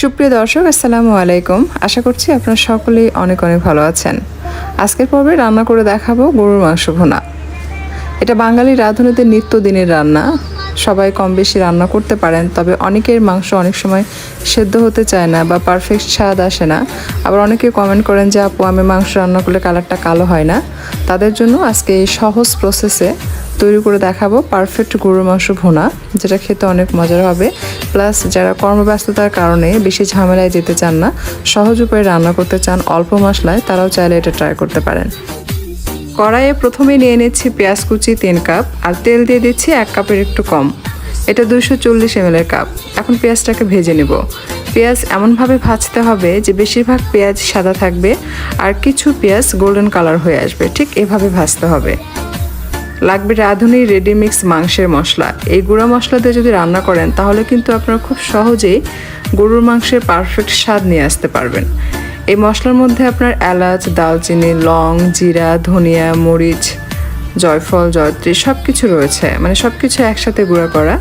সুপ্রিয় দর্শক, আসসালামু আলাইকুম। আশা করছি আপনারা সকলেই অনেক অনেক ভালো আছেন। আজকের পর্বে রান্না করে দেখাবো গরুর মাংস ভুনা। এটা বাঙালি রাঁধুনিদের নিত্যদিনের রান্না। সবাই কম বেশি রান্না করতে পারেন, তবে অনেকের মাংস অনেক সময় সেদ্ধ হতে চায় না বা পারফেক্ট স্বাদ আসে না। আবার অনেকে কমেন্ট করেন যে আপু, আমি মাংস রান্না করলে কালারটা কালো হয় না। তাদের জন্য আজকে এই সহজ প্রসেসে তৈরি করে দেখাবো পারফেক্ট গরুর মাংস ভুনা, যেটা খেতে অনেক মজার হবে। প্লাস যারা কর্মব্যস্ততার কারণে বেশি ঝামেলায় যেতে চান না, সহজ উপায়ে রান্না করতে চান অল্প মশলায়, তারাও চাইলে এটা ট্রাই করতে পারেন। কড়াইয়ে প্রথমে নিয়ে নিচ্ছি পেঁয়াজ কুচি 3 কাপ, আর তেল দিয়ে দিচ্ছি 1 কাপের একটু কম। এটা 240 ml এর কাপ। এখন পেঁয়াজটাকে ভেজে নেব। পেঁয়াজ এমনভাবে ভাজতে হবে যে বেশিরভাগ পেঁয়াজ সাদা থাকবে আর কিছু পেঁয়াজ গোল্ডেন কালার হয়ে আসবে, ঠিক এভাবে ভাজতে হবে। লাগবে রাঁধুনি রেডিমিক্স মাংসের মশলা। এই গুঁড়া মশলা দিয়ে যদি রান্না করেন তাহলে কিন্তু আপনারা খুব সহজেই গরুর মাংসের পারফেক্ট স্বাদ নিয়ে আসতে পারবেন। এই মশলার মধ্যে আপনার এলাচ, দালচিনি, লং, জিরা, ধনিয়া, মরিচ, জয়ফল, জয়ত্রী সব কিছু রয়েছে, মানে সব কিছু একসাথে গুঁড়া করা।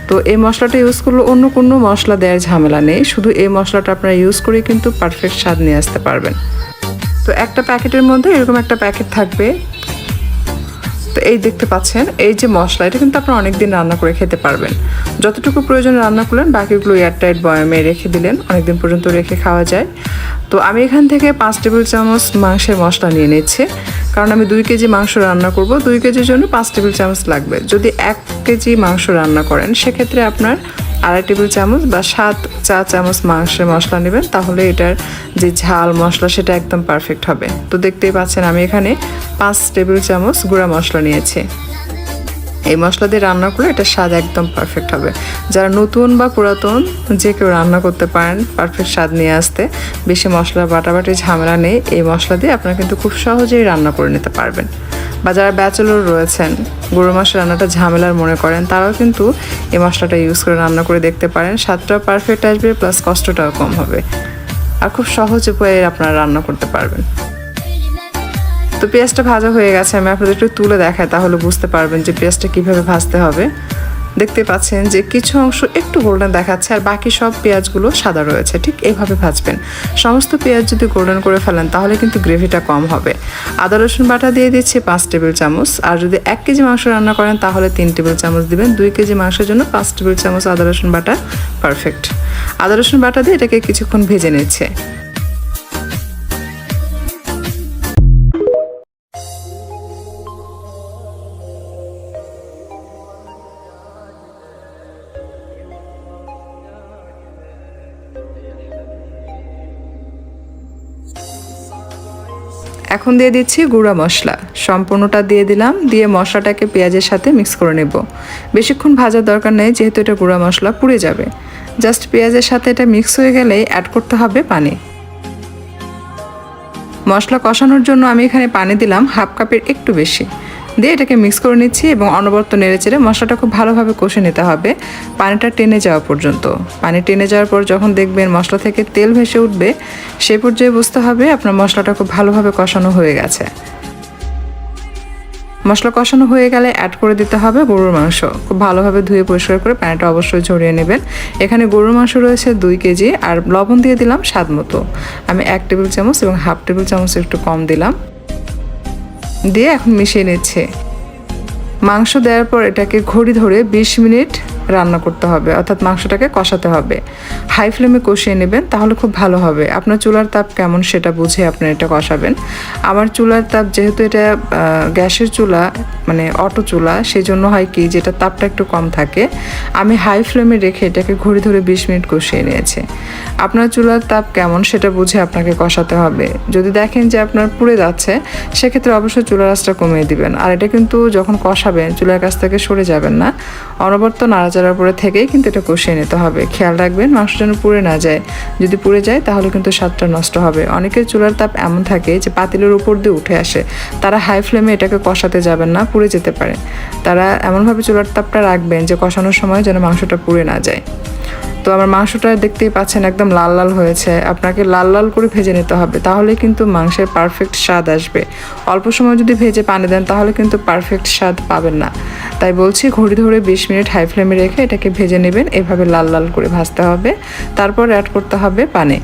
তো এই মশলাটা ইউজ করলে অন্য কোনো মশলা দেওয়ার ঝামেলা নেই, শুধু এই মশলাটা আপনারা ইউজ করে কিন্তু পারফেক্ট স্বাদ নিয়ে আসতে পারবেন। তো একটা প্যাকেটের মধ্যে এরকম একটা প্যাকেট থাকবে। তো এই দেখতে পাচ্ছেন, এই যে মশলা, এটা কিন্তু আপনারা অনেকদিন রান্না করে খেতে পারবেন। যতটুকু প্রয়োজন রান্না করলেন, বাকিগুলো এয়ারটাইট বয়ামে রেখে দিলেন, অনেকদিন পর্যন্ত রেখে খাওয়া যায়। তো আমি এখান থেকে 5 টেবিল চামচ মাংসের মশলা নিয়ে নিচ্ছি, কারণ আমি 2 কেজি মাংস রান্না করব। 2 কেজির জন্য 5 টেবিল চামচ লাগবে। যদি 1 কেজি মাংস রান্না করেন, সেক্ষেত্রে আপনার 2.5 টেবিল চামচ বা 7 চা চামচ মাংসের মশলা নেবেন, তাহলে এটার যে ঝাল মশলা সেটা একদম পারফেক্ট হবে। তো দেখতেই পাচ্ছেন আমি এখানে 5 টেবিল চামচ গুঁড়া মশলা নিয়েছি। এই মশলা দিয়ে রান্না করলে এটা স্বাদ একদম পারফেক্ট হবে। যারা নতুন বা পুরাতন যে কেউ রান্না করতে পারেন পারফেক্ট স্বাদ নিয়ে আসতে। বেশি মশলা বাটাবাটি ঝামেলা নেই, এই মশলা দিয়ে আপনারা কিন্তু খুব সহজেই রান্না করে নিতে পারবেন। বা যারা ব্যাচেলর রয়েছেন, গরুর মাংস রান্নাটা ঝামেলার মনে করেন, তারাও কিন্তু এই মশলাটা ইউজ করে রান্না করে দেখতে পারেন। স্বাদটাও পারফেক্ট আসবে, প্লাস কষ্টটাও কম হবে, আর খুব সহজ উপায়ে আপনারা রান্না করতে পারবেন। তো পেঁয়াজটা ভাজা হয়ে গেছে, আমি আপনাদের একটু তুলে দেখাই, তাহলে বুঝতে পারবেন যে পেঁয়াজটা কীভাবে ভাজতে হবে। দেখতে পাচ্ছেন যে কিছু অংশ একটু গোল্ডেন দেখাচ্ছে, আর বাকি সব পেঁয়াজগুলো সাদা রয়েছে। ঠিক এইভাবে ভাজবেন। সমস্ত পেঁয়াজ যদি গোল্ডেন করে ফেলেন তাহলে কিন্তু গ্রেভিটা কম হবে। আদা রসুন বাটা দিয়ে দিচ্ছি 5 টেবিল চামচ, আর যদি 1 কেজি মাংস রান্না করেন তাহলে 3 টেবিল চামচ দিবেন। 2 কেজি মাংসের জন্য 5 টেবিল চামচ আদা রসুন বাটা পারফেক্ট। আদা রসুন বাটা দিয়ে এটাকে কিছুক্ষণ ভেজে নিচ্ছে। এখন দিয়ে দিচ্ছি গুঁড়া মশলা, সম্পূর্ণটা দিয়ে দিলাম। দিয়ে মশলাটাকে পেঁয়াজের সাথে মিক্স করে নেব। বেশিক্ষণ ভাজার দরকার নেই, যেহেতু এটা গুঁড়া মশলা পুড়ে যাবে। জাস্ট পেঁয়াজের সাথে এটা মিক্স হয়ে গেলেই অ্যাড করতে হবে পানি। মশলা কষানোর জন্য আমি এখানে পানি দিলাম 1/2 কাপের একটু বেশি। দিয়ে এটাকে মিক্স করে নিচ্ছি এবং অনবরত নেড়েচেড়ে মশলাটা খুব ভালোভাবে কষে নিতে হবে, পানিটা টেনে যাওয়া পর্যন্ত। পানি টেনে যাওয়ার পর যখন দেখবেন মশলা থেকে তেল ভেসে উঠবে, সেই পর্যায়ে বুঝতে হবে আপনার মশলাটা খুব ভালোভাবে কষানো হয়ে গেছে। মশলা কষানো হয়ে গেলে অ্যাড করে দিতে হবে গরুর মাংস। খুব ভালোভাবে ধুয়ে পরিষ্কার করে পানিটা অবশ্যই ঝরিয়ে নেবেন। এখানে গরুর মাংস রয়েছে 2 কেজি, আর লবণ দিয়ে দিলাম স্বাদ মতো। আমি 1 টেবিল চামচ এবং 1/2 টেবিল চামচ একটু কম দিলাম। দিয়ে এখন মিশিয়ে নিচ্ছে। মাংস দেওয়ার পর এটাকে ঘড়ি ধরে 20 মিনিট রান্না করতে হবে, অর্থাৎ মাংসটাকে কষাতে হবে। হাই ফ্লেমে কষিয়ে নেবেন, তাহলে খুব ভালো হবে। আপনার চুলার তাপ কেমন সেটা বুঝে আপনার এটা কষাবেন। আমার চুলার তাপ, যেহেতু এটা গ্যাসের চুলা, মানে অটো চুলা, সেই জন্য হয় কি যেটা তাপটা একটু কম থাকে। আমি হাই ফ্লেমে রেখে এটাকে ঘড়ি ধরে 20 মিনিট কষিয়ে নিয়েছি। আপনার চুলার তাপ কেমন সেটা বুঝে আপনাকে কষাতে হবে। যদি দেখেন যে আপনার পুড়ে যাচ্ছে, সেক্ষেত্রে অবশ্যই চুলার আঁচটা কমিয়ে দিবেন। আর এটা কিন্তু যখন কষাবেন চুলার কাছ থেকে সরে যাবেন না, অনবরত নাড়াচাড়ার পরে থেকেই কিন্তু এটা কষিয়ে নিতে হবে। খেয়াল রাখবেন মাংস যেন পুড়ে না যায়। যদি পুড়ে যায় তাহলে কিন্তু স্বাদটা নষ্ট হবে। অনেকের চুলার তাপ এমন থাকে যে পাতিলের উপর দিয়ে উঠে আসে, তারা হাই ফ্লেমে এটাকে কষাতে যাবেন না, পুড়ে যেতে পারে। তারা এমনভাবে চুলার তাপটা রাখবেন যে কষানোর সময় যেন মাংসটা পুড়ে না যায়। তো আমার মাংসটা দেখতেই পাচ্ছেন একদম লাল লাল হয়েছে। আপনাকে লাল লাল করে ভেজে নিতে হবে, তাহলে কিন্তু মাংসের পারফেক্ট স্বাদ আসবে। অল্প সময় যদি ভেজে পানি দেন তাহলে কিন্তু পারফেক্ট স্বাদ পাবেন না। তাই বলছি ঘড়ি ধরে 20 মিনিট হাই ফ্লেমে রেখে এটাকে ভেজে নেবেন। এভাবে লাল লাল করে ভাজতে হবে। তারপর অ্যাড করতে হবে পানি।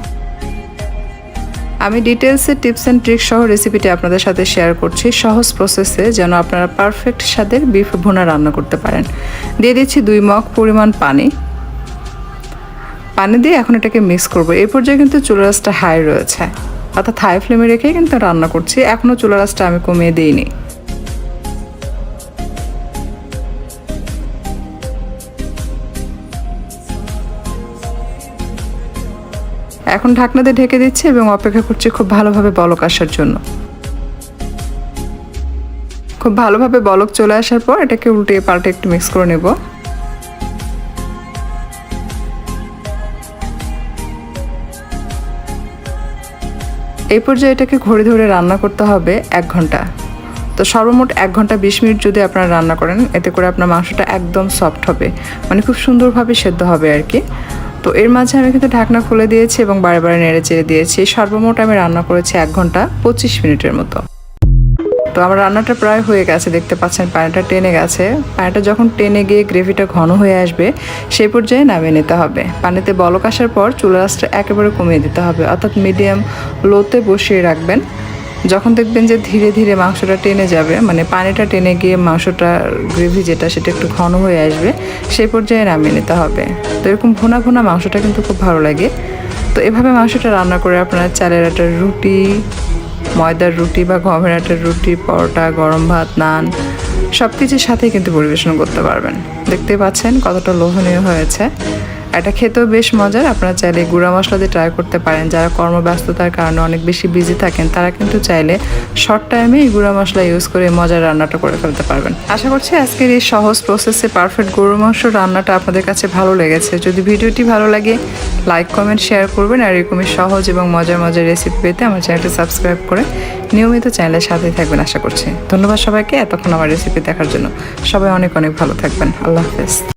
আমি ডিটেলসে টিপস অ্যান্ড ট্রিক্স সহ রেসিপিটি আপনাদের সাথে শেয়ার করছি সহজ প্রসেসে, যেন আপনারা পারফেক্ট স্বাদের বিফ ভুনা রান্না করতে পারেন। দিয়ে দিচ্ছি 2 মগ পরিমাণ পানি দিয়ে এখন এটাকে মিক্স করব। এই পর্যায়ে কিন্তু চুলার আঁচটা হাই রয়েছে, অর্থাৎ হাই ফ্লেমে রেখেই কিন্তু রান্না করছি। এখনও চুলার আঁচটা আমি কমিয়ে দিইনি। এখন ঢাকনা দিয়ে ঢেকে দিচ্ছি এবং অপেক্ষা করছি খুব ভালোভাবে বলক আসার জন্য। খুব ভালোভাবে বলক চলে আসার পর এটাকে উল্টে পাল্টে একটু মিক্স করে নেব। এই পর্যায়ে এটাকে ঘড়ি ধরে রান্না করতে হবে 1 ঘন্টা। তো সর্বমোট 1 ঘন্টা 20 মিনিট যদি আপনারা রান্না করেন, এতে করে আপনার মাংসটা একদম সফট হবে, মানে খুব সুন্দরভাবে সেদ্ধ হবে আর কি। তো এর মাঝে আমি কিন্তু ঢাকনা খুলে দিয়েছি এবং বারে বারে নেড়ে চেড়ে দিয়েছি। সর্বমোট আমি রান্না করেছি 1 ঘন্টা 25 মিনিটের মতো। তো আমার রান্নাটা প্রায় হয়ে গেছে, দেখতে পাচ্ছেন পানিটা টেনে গেছে। পানিটা যখন টেনে গিয়ে গ্রেভিটা ঘন হয়ে আসবে, সেই পর্যায়ে নামিয়ে নিতে হবে। পানিতে বলক আসার পর চুলার আঁচটা একেবারে কমিয়ে দিতে হবে, অর্থাৎ মিডিয়াম লোতে বসিয়ে রাখবেন। যখন দেখবেন যে ধীরে ধীরে মাংসটা টেনে যাবে, মানে পানিটা টেনে গিয়ে মাংসটা গ্রেভি যেটা সেটা একটু ঘন হয়ে আসবে, সেই পর্যায়ে নামিয়ে নিতে হবে। তো এরকম ভুনা ভুনা মাংসটা কিন্তু খুব ভালো লাগে। তো এভাবে মাংসটা রান্না করে আপনারা চালের আটার রুটি, ময়দার রুটি বা গমের আটার রুটি, পরোটা, গরম ভাত, নান সব কিছুর সাথেই কিন্তু পরিবেশন করতে পারবেন। দেখতে পাচ্ছেন কতটা লোভনীয় হয়েছে। এটা খেতেও বেশ মজার। আপনারা চাইলে গুঁড়া মশলা দিয়ে ট্রাই করতে পারেন। যারা কর্মব্যস্ততার কারণে অনেক বেশি বিজি থাকেন, তারা কিন্তু চাইলে শর্ট টাইমে এই গুঁড়া মশলা ইউজ করে মজার রান্নাটা করে ফেলতে পারবেন। আশা করছি আজকের এই সহজ প্রসেসে পারফেক্ট গরুর মাংস রান্নাটা আপনাদের কাছে ভালো লেগেছে। যদি ভিডিওটি ভালো লাগে, লাইক, কমেন্ট, শেয়ার করবেন। আর এরকমই সহজ এবং মজার মজার রেসিপি পেতে আমার চ্যানেলটি সাবস্ক্রাইব করে নিয়মিত চ্যানেলের সাথেই থাকবেন আশা করছি। ধন্যবাদ সবাইকে এতক্ষণ আমার রেসিপি দেখার জন্য। সবাই অনেক অনেক ভালো থাকবেন। আল্লাহ হাফেজ।